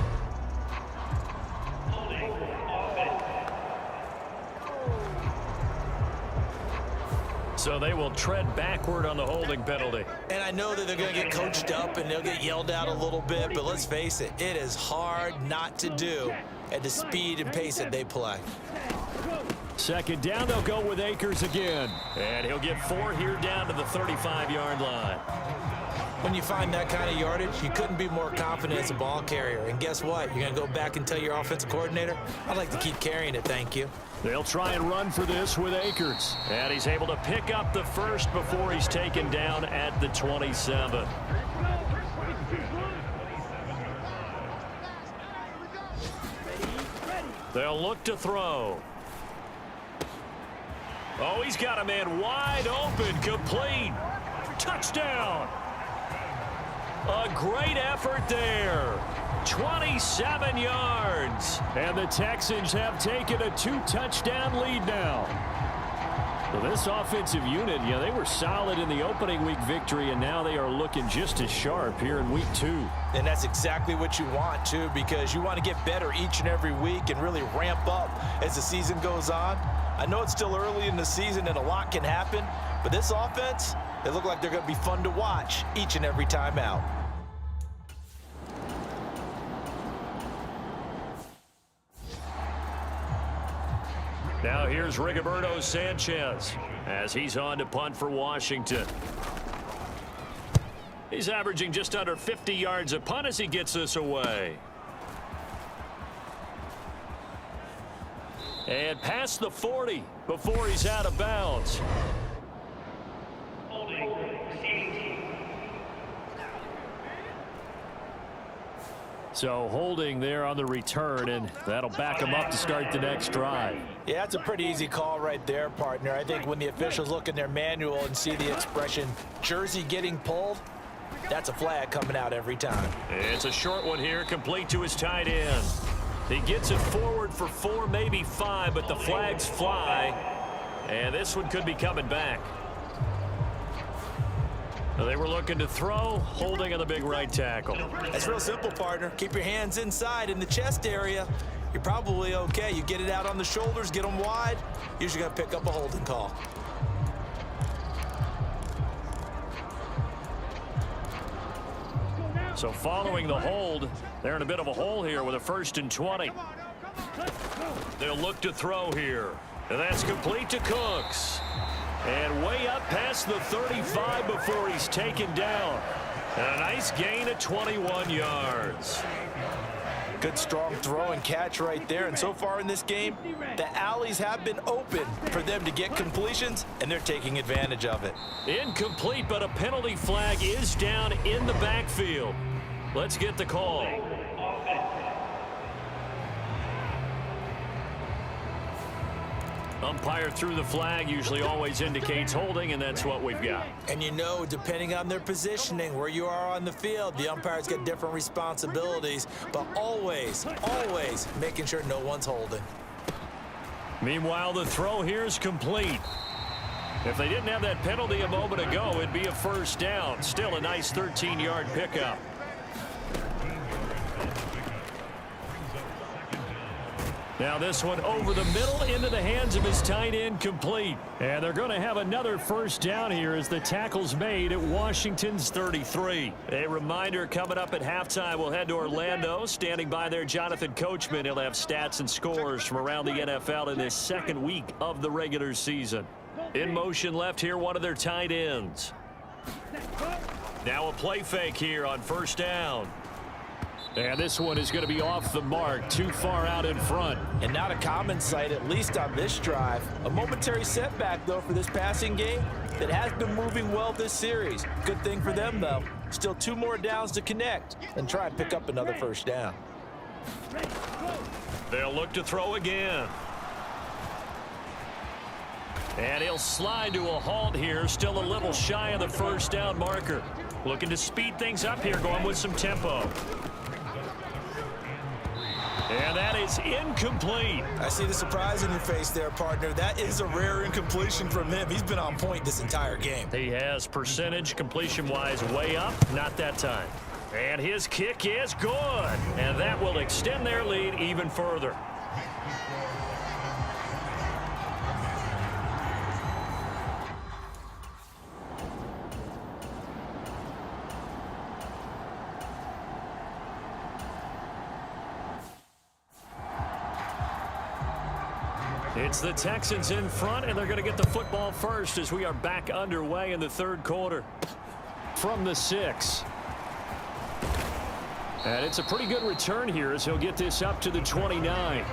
S1: So they will tread backward on the holding penalty.
S3: And I know that they're going to get coached up and they'll get yelled at a little bit, but let's face it, it is hard not to do at the speed and pace that they play.
S1: Second down, they'll go with Akers again. And he'll get 4 here down to the 35-yard line.
S3: When you find that kind of yardage, you couldn't be more confident as a ball carrier. And guess what? You're going to go back and tell your offensive coordinator, I'd like to keep carrying it, thank you.
S1: They'll try and run for this with Akers. And he's able to pick up the first before he's taken down at the 27. They'll look to throw. Oh, he's got a man wide open, complete. Touchdown. A great effort there. 27 yards. And the Texans have taken a 2-touchdown lead now. Well, this offensive unit, yeah, they were solid in the opening week victory, and now they are looking just as sharp here in week 2.
S3: And that's exactly what you want, too, because you want to get better each and every week and really ramp up as the season goes on. I know it's still early in the season and a lot can happen, but this offense, they look like they're going to be fun to watch each and every time out.
S1: Now here's Rigoberto Sanchez as he's on to punt for Washington. He's averaging just under 50 yards a punt as he gets this away. And past the 40 before he's out of bounds. So holding there on the return, and that'll back him up to start the next drive.
S2: Yeah, that's a pretty easy call right there, partner. I think when the officials look in their manual and see the expression jersey getting pulled, that's a flag coming out every time.
S1: It's a short one here, complete to his tight end. He gets it forward for 4, maybe 5, but the flags fly, and this one could be coming back. They were looking to throw, holding on the big right tackle.
S3: That's real simple, partner. Keep your hands inside in the chest area. You're probably okay. You get it out on the shoulders, get them wide. Usually going to pick up a holding call.
S1: So following the hold, they're in a bit of a hole here with a 1st and 20. They'll look to throw here. And that's complete to Cooks. And way up past the 35 before he's taken down. And a nice gain of 21 yards.
S2: Good strong throw and catch right there. And so far in this game, the alleys have been open for them to get completions, and they're taking advantage of it.
S1: Incomplete, but a penalty flag is down in the backfield. Let's get the call. Umpire threw the flag, usually always indicates holding, and that's what we've got.
S3: And you know, depending on their positioning, where you are on the field, the umpire's got different responsibilities, but always, always making sure no one's holding.
S1: Meanwhile, the throw here is complete. If they didn't have that penalty a moment ago, it'd be a 1st down. Still a nice 13-yard pickup. Now this one over the middle into the hands of his tight end, complete. And they're going to have another 1st down here as the tackle's made at Washington's 33. A reminder, coming up at halftime, we'll head to Orlando. Standing by there, Jonathan Coachman. He'll have stats and scores from around the NFL in this 2nd week of the regular season. In motion left here, one of their tight ends. Now a play fake here on 1st down. And this one is going to be off the mark, too far out in front.
S2: And not a common sight, at least on this drive. A momentary setback, though, for this passing game that has been moving well this series. Good thing for them, though. Still 2 more downs to connect and try and pick up another 1st down.
S1: They'll look to throw again. And he'll slide to a halt here, still a little shy of the 1st down marker. Looking to speed things up here, going with some tempo. And that is incomplete.
S3: I see the surprise in your face there, partner. That is a rare incompletion from him. He's been on point this entire game.
S1: He has percentage completion-wise way up, not that time. And his kick is good. And that will extend their lead even further. It's the Texans in front, and they're going to get the football first as we are back underway in the 3rd quarter. From the 6. And it's a pretty good return here as he'll get this up to the 29.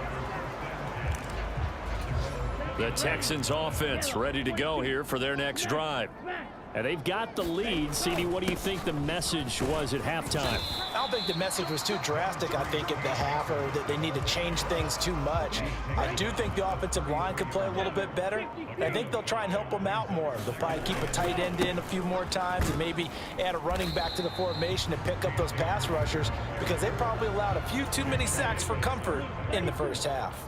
S1: The Texans offense ready to go here for their next drive. And they've got the lead. CD, what do you think the message was at halftime?
S2: I don't think the message was too drastic, I think, at the half, or that they need to change things too much. I do think the offensive line could play a little bit better. I think they'll try and help them out more. They'll probably keep a tight end in a few more times and maybe add a running back to the formation and pick up those pass rushers, because they probably allowed a few too many sacks for comfort in the 1st half.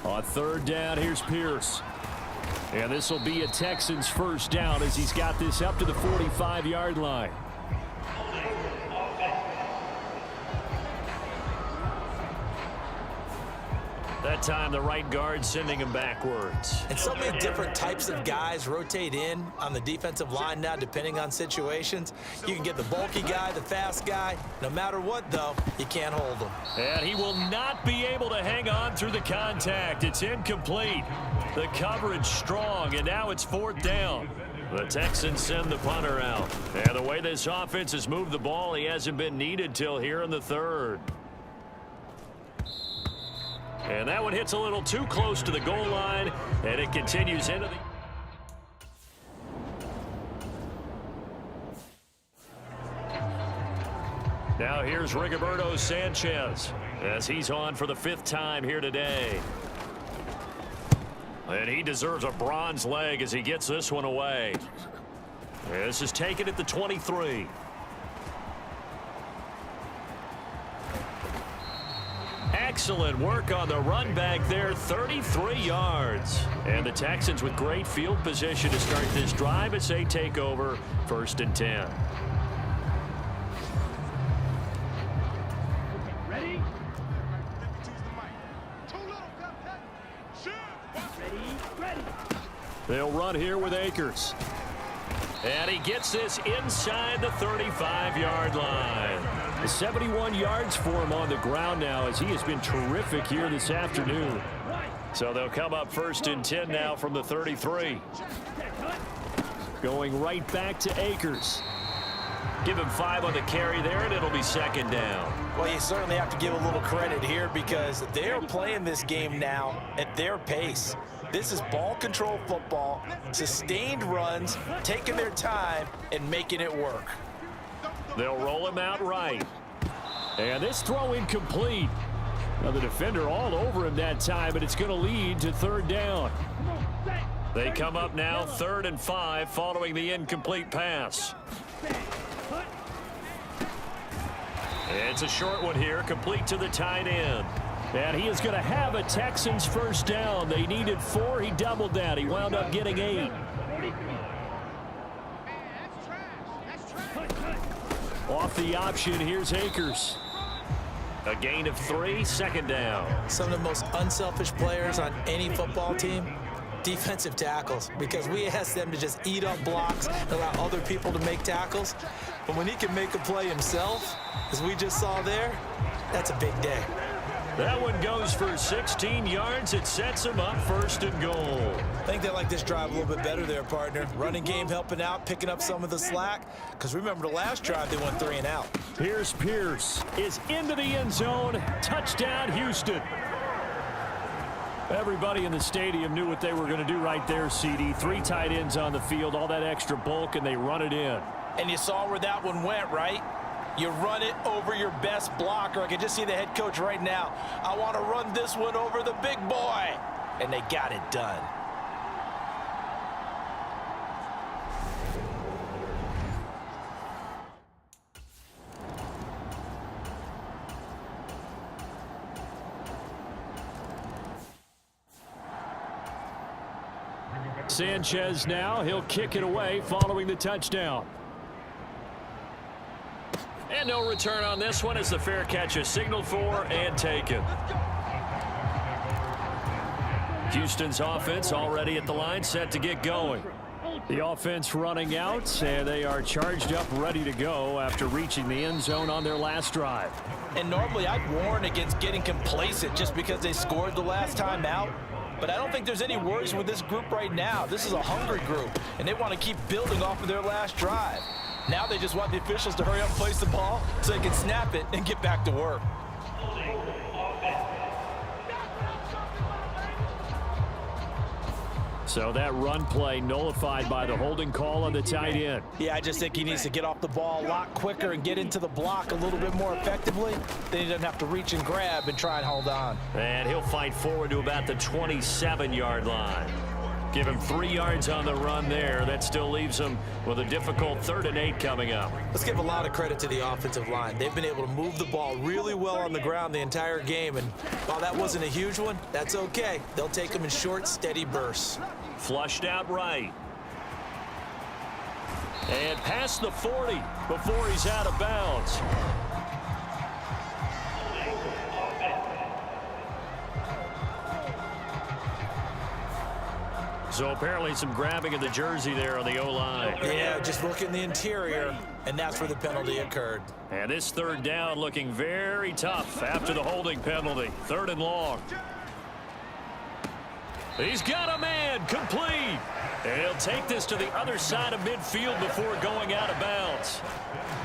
S1: On 3rd down, here's Pierce. And this will be a Texans 1st down as he's got this up to the 45-yard line. That time, the right guard sending him backwards.
S3: And so many different types of guys rotate in on the defensive line now, depending on situations. You can get the bulky guy, the fast guy. No matter what, though, you can't hold him.
S1: And he will not be able to hang on through the contact. It's incomplete. The coverage strong, and now it's 4th down. The Texans send the punter out. And the way this offense has moved the ball, he hasn't been needed till here in the 3rd. And that one hits a little too close to the goal line, and it continues into the... Now here's Rigoberto Sanchez as he's on for the 5th time here today. And he deserves a bronze leg as he gets this one away. This is taken at the 23. Excellent work on the run back there, 33 yards. And the Texans with great field position to start this drive as they take over 1st and 10.
S4: Ready? Ready?
S1: They'll run here with Akers. And he gets this inside the 35-yard line. 71 yards for him on the ground now as he has been terrific here this afternoon. So they'll come up 1st and 10 now from the 33. Going right back to Akers. Give him 5 on the carry there, and it'll be 2nd down.
S2: Well, you certainly have to give a little credit here because they're playing this game now at their pace. This is ball control football, sustained runs, taking their time and making it work.
S1: They'll roll him out right. And this throw incomplete. Now the defender all over him that time, but it's going to lead to 3rd down. They come up now 3rd and 5 following the incomplete pass. It's a short one here, complete to the tight end. And he is going to have a Texans first down. They needed 4. He doubled that. He wound up getting 8. Off the option, here's Akers. A gain of 3, 2nd down.
S3: Some of the most unselfish players on any football team, defensive tackles, because we ask them to just eat up blocks and allow other people to make tackles. But when he can make a play himself, as we just saw there, that's a big day.
S1: That one goes for 16 yards. It sets him up 1st and goal.
S3: I think they like this drive a little bit better there, partner. Running game helping out, picking up some of the slack. Because remember the last drive, they went 3 and out.
S1: Here's Pierce is into the end zone. Touchdown, Houston. Everybody in the stadium knew what they were going to do right there, CD. 3 tight ends on the field, all that extra bulk, and they run it in.
S2: And you saw where that one went, right? You run it over your best blocker. I can just see the head coach right now. I want to run this one over the big boy. And they got it done.
S1: Sanchez now, he'll kick it away following the touchdown. And no return on this one as the fair catch is signaled for and taken. Houston's offense already at the line, set to get going. The offense running out, and they are charged up, ready to go after reaching the end zone on their last drive.
S2: And normally I'd warn against getting complacent just because they scored the last time out. But I don't think there's any worries with this group right now. This is a hungry group, and they want to keep building off of their last drive. Now they just want the officials to hurry up and place the ball so they can snap it and get back to work.
S1: So that run play nullified by the holding call on the tight end.
S2: Yeah, I just think he needs to get off the ball a lot quicker and get into the block a little bit more effectively. Then he doesn't have to reach and grab and try and hold on.
S1: And he'll fight forward to about the 27-yard line. Give him 3 yards on the run there. That still leaves him with a difficult 3rd and 8 coming up.
S3: Let's give a lot of credit to the offensive line. They've been able to move the ball really well on the ground the entire game. And while that wasn't a huge one, that's okay. They'll take them in short, steady bursts.
S1: Flushed out right. And past the 40 before he's out of bounds. So apparently some grabbing of the jersey there on the O-line.
S3: Yeah, just look in the interior, and that's where the penalty occurred.
S1: And this 3rd down looking very tough after the holding penalty. 3rd and long. He's got a man, complete. And he'll take this to the other side of midfield before going out of bounds.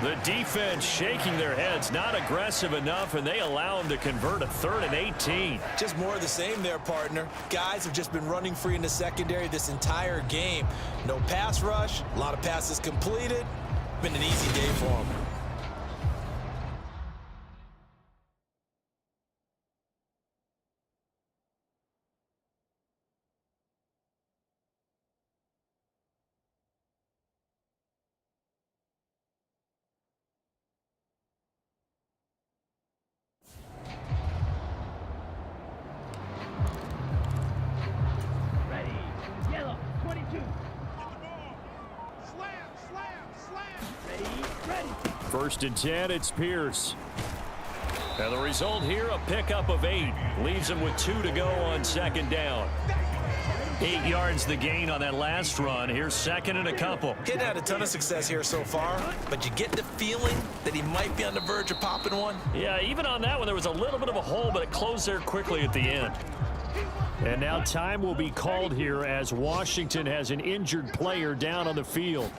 S1: The defense shaking their heads, not aggressive enough, and they allow him to convert a 3rd and 18.
S3: Just more of the same there, partner. Guys have just been running free in the secondary this entire game. No pass rush, a lot of passes completed. Been an easy day for them.
S4: Yellow, 22. Slam, slam, slam. Ready.
S1: 1st and 10, it's Pierce. And the result here, a pickup of 8. Leaves him with 2 to go on 2nd down. 8 yards the gain on that last run. Here's second and a couple.
S3: He hadn't had a ton of success here so far, but you get the feeling that he might be on the verge of popping one.
S1: Yeah, even on that one, there was a little bit of a hole, but it closed there quickly at the end. And now time will be called here as Washington has an injured player down on the field.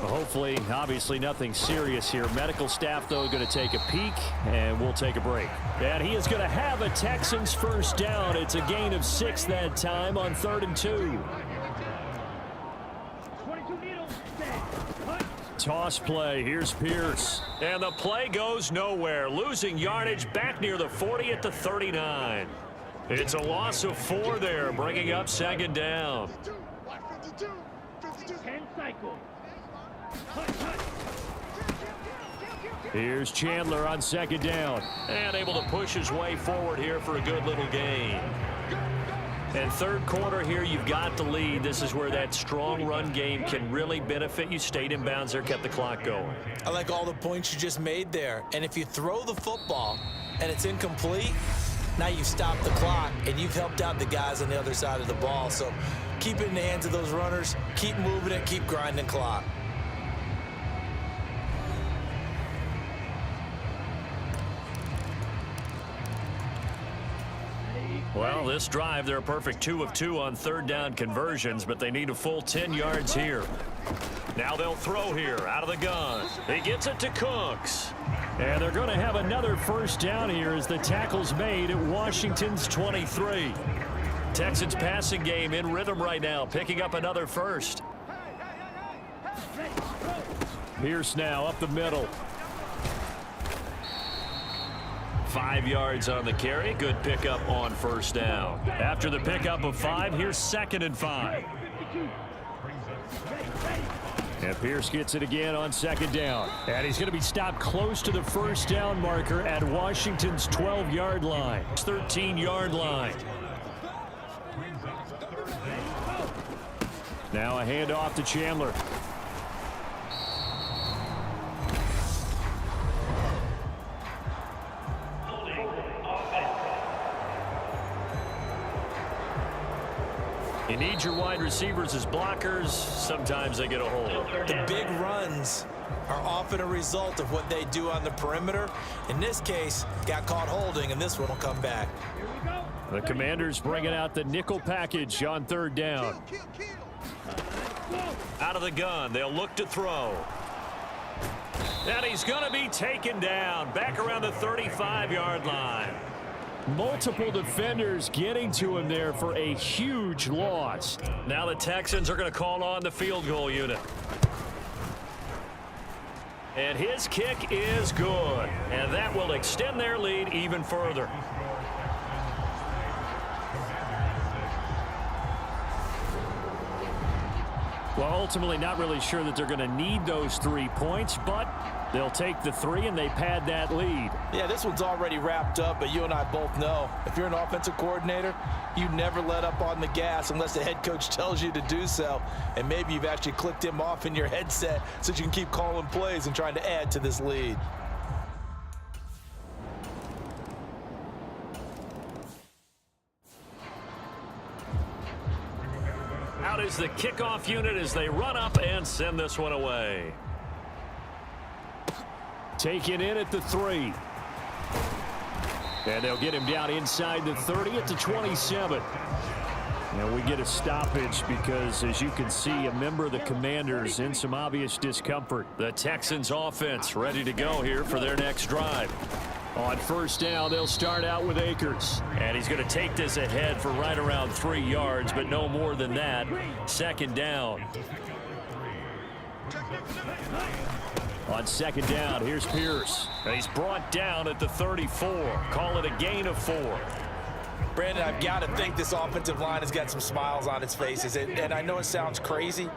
S1: Hopefully, obviously nothing serious here. Medical staff, though, going to take a peek, and we'll take a break. And he is going to have a Texans first down. It's a gain of 6 that time on 3rd and 2. Toss play. Here's Pierce. And the play goes nowhere. Losing yardage back near the 40 at the 39. It's a loss of 4 there, bringing up second down.
S4: 10 cycles.
S1: Here's Chandler on second down. And able to push his way forward here for a good little gain. And third quarter here, you've got the lead. This is where that strong run game can really benefit you. Stayed in bounds there, kept the clock going.
S3: I like all the points you just made there. And if you throw the football and it's incomplete, now you've stopped the clock and you've helped out the guys on the other side of the ball. So keep it in the hands of those runners. Keep moving it. Keep grinding clock.
S1: Well, this drive, they're a perfect 2 of 2 on third down conversions, but they need a full 10 yards here. Now they'll throw here out of the gun. He gets it to Cooks. And they're going to have another first down here as the tackle's made at Washington's 23. Texans passing game in rhythm right now, picking up another first. Pierce now up the middle. 5 yards on the carry. Good pickup on first down. After the pickup of 5, here's 2nd and 5. And Pierce gets it again on second down. And he's going to be stopped close to the first down marker at Washington's 12-yard line. 13-yard line. Now a handoff to Chandler. You need your wide receivers as blockers. Sometimes they get a hold.
S3: The big runs are often a result of what they do on the perimeter. In this case, got caught holding, and this one will come back.
S1: The Commanders bringing out the nickel package on third down. Out of the gun, they'll look to throw. And he's going to be taken down back around the 35-yard line. Multiple defenders getting to him there for a huge loss. Now the Texans are going to call on the field goal unit. And his kick is good. And that will extend their lead even further. Well, ultimately not really sure that they're going to need those 3 points, but they'll take the 3 and they pad that lead.
S2: Yeah, this one's already wrapped up, but you and I both know if you're an offensive coordinator, you never let up on the gas unless the head coach tells you to do so. And maybe you've actually clicked him off in your headset so you can keep calling plays and trying to add to this lead.
S1: Out is the kickoff unit as they run up and send this one away. Taken in at the 3. And they'll get him down inside the 30 at the 27. And we get a stoppage because, as you can see, a member of the Commanders in some obvious discomfort. The Texans offense ready to go here for their next drive. On first down, they'll start out with Akers. And he's going to take this ahead for right around 3 yards, but no more than that. Second down. On second down, here's Pierce. And he's brought down at the 34. Call it a gain of 4.
S2: Brandon, I've got to think this offensive line has got some smiles on its faces. And I know it sounds crazy,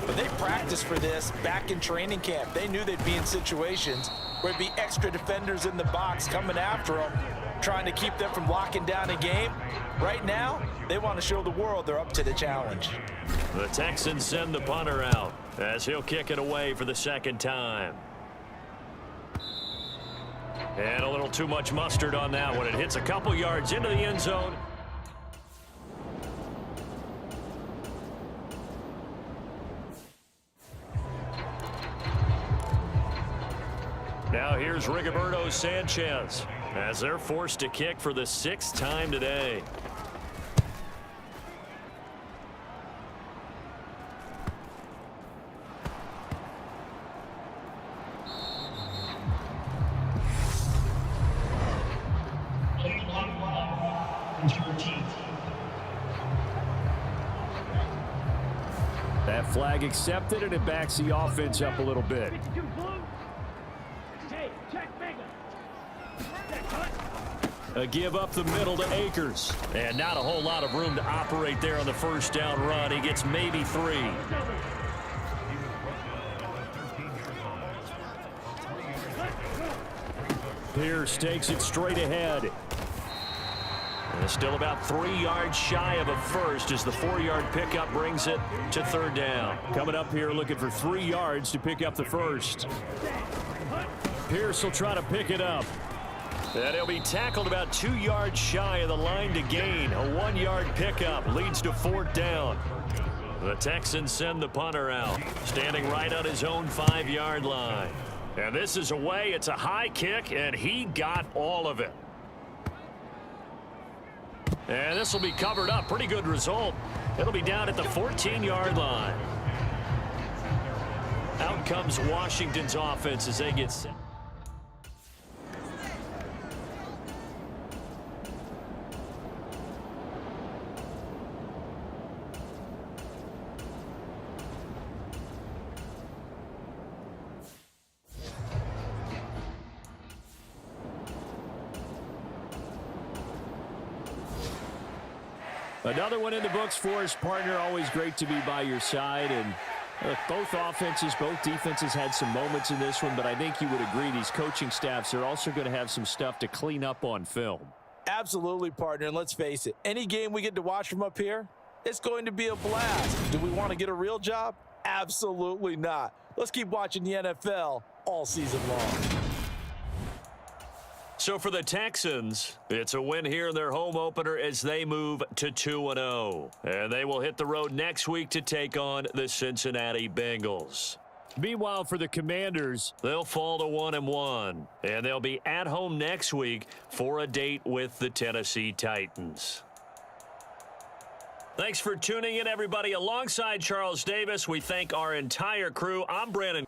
S2: but they practiced for this back in training camp. They knew they'd be in situations where it'd be extra defenders in the box coming after them, trying to keep them from locking down a game. Right now, they want to show the world they're up to the challenge.
S1: The Texans send the punter out as he'll kick it away for the second time. And a little too much mustard on that one. It hits a couple yards into the end zone. here's Rigoberto Sanchez as they're forced to kick for the 6th time today. That flag accepted, and it backs the offense up a little bit. A give up the middle to Akers. And not a whole lot of room to operate there on the first down run. He gets maybe 3. Pierce takes it straight ahead. And still about 3 yards shy of a first as the 4-yard pickup brings it to 3rd down. Coming up here looking for 3 yards to pick up the first. Pierce will try to pick it up. And he'll be tackled about 2 yards shy of the line to gain. A 1-yard pickup leads to 4th down. The Texans send the punter out, standing right on his own 5-yard line. And this is away. It's a high kick, and he got all of it. And this will be covered up. Pretty good result. It'll be down at the 14-yard line. Out comes Washington's offense as they get set. Another one in the books for his partner. Always great to be by your side. And both offenses, both defenses had some moments in this one, but I think you would agree these coaching staffs are also going to have some stuff to clean up on film.
S2: Absolutely, partner. And let's face it, any game we get to watch from up here, it's going to be a blast. Do we want to get a real job? Absolutely not. Let's keep watching the NFL all season long.
S1: So for the Texans, it's a win here in their home opener as they move to 2-0. And they will hit the road next week to take on the Cincinnati Bengals. Meanwhile, for the Commanders, they'll fall to 1-1. And they'll be at home next week for a date with the Tennessee Titans. Thanks for tuning in, everybody. Alongside Charles Davis, we thank our entire crew. I'm Brandon